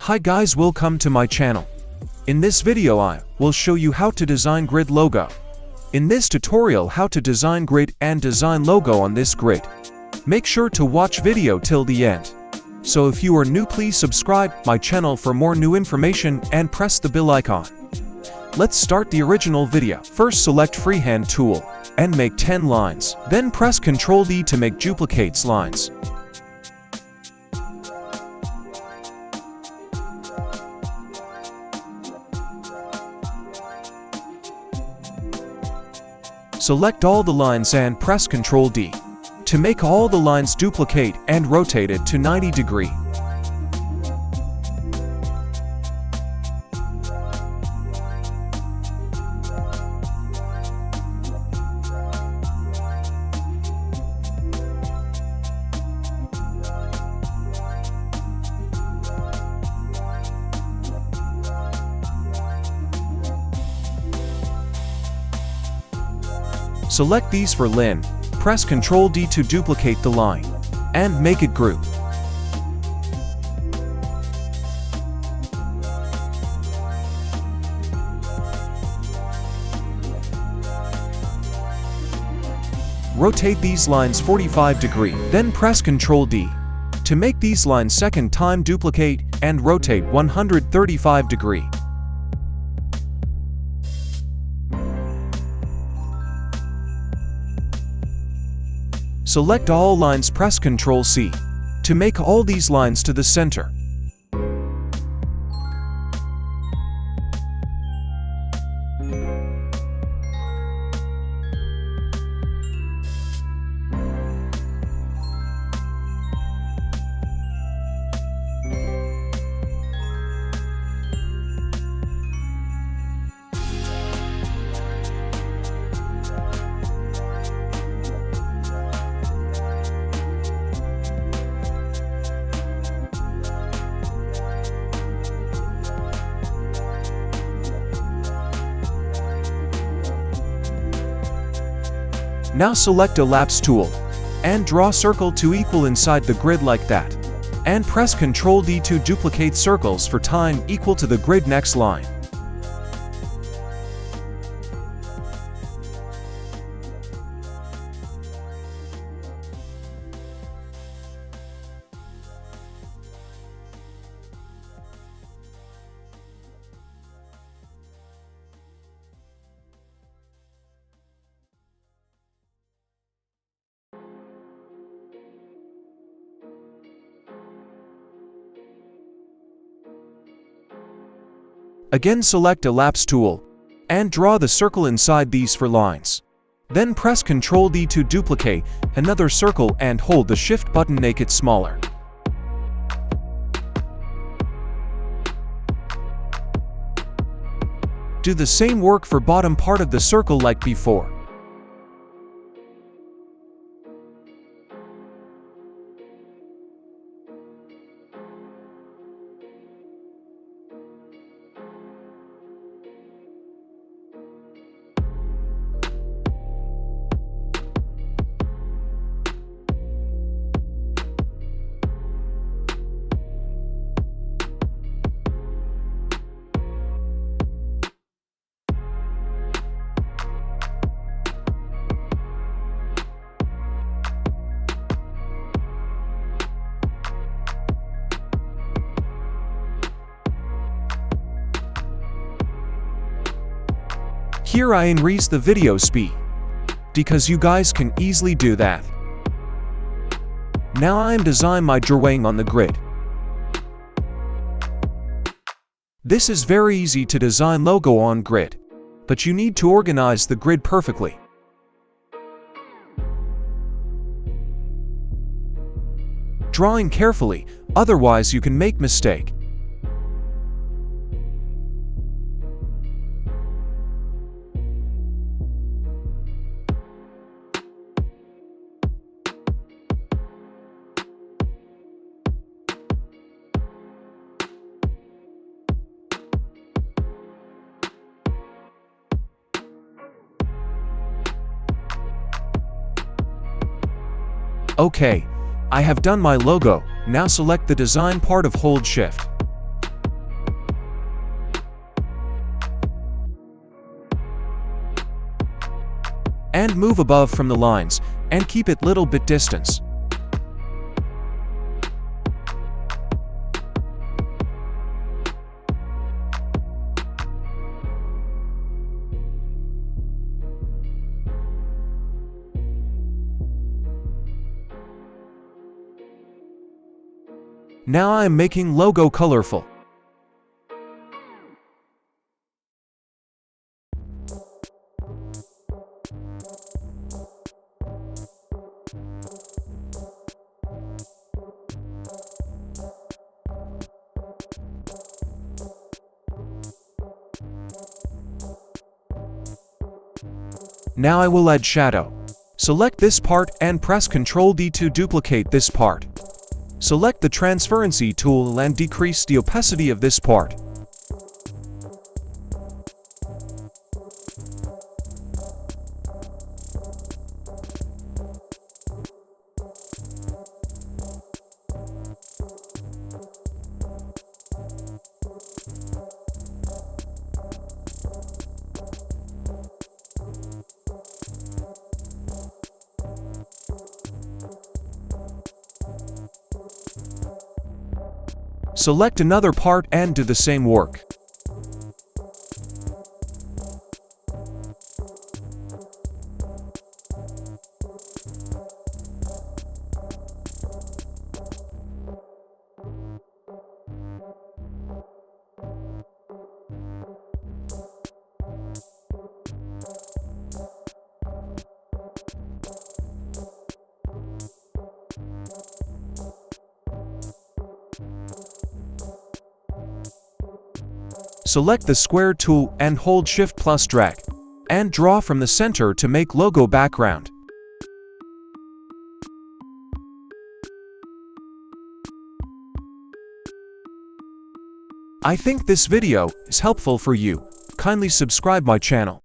Hi guys, welcome to my channel. In this video I will show you how to design grid logo. In this tutorial how to design grid and design logo on this grid. Make sure to watch video till the end. So if you are new, please subscribe my channel for more new information and press the bell icon. Let's start the original video. First select freehand tool and make 10 lines. Then press Ctrl D to make duplicates lines. Select all the lines and press Ctrl D to make all the lines duplicate and rotate it to 90 degrees. Select these for line, press Ctrl D to duplicate the line, and make it group. Rotate these lines 45 degrees, then press Ctrl D to make these lines second time duplicate and rotate 135 degrees. Select all lines, press Ctrl C to make all these lines to the center. Now select Ellipse tool and draw circle to equal inside the grid like that. And press Ctrl D to duplicate circles for time equal to the grid next line. Again select Ellipse tool and draw the circle inside these for lines. Then press Ctrl D to duplicate another circle and hold the Shift button, make it smaller. Do the same work for bottom part of the circle like before. Here I increase the video speed, because you guys can easily do that. Now I am design my drawing on the grid. This is very easy to design logo on grid, but you need to organize the grid perfectly. Drawing carefully, otherwise you can make mistake. Okay, I have done my logo. Now select the design part of hold Shift and move above from the lines, and keep it little bit distance. Now I am making logo colorful. Now I will add shadow. Select this part and press Ctrl D to duplicate this part. Select the transparency tool and decrease the opacity of this part. Select another part and do the same work. Select the square tool and hold Shift plus drag, and draw from the center to make logo background. I think this video is helpful for you. Kindly subscribe my channel.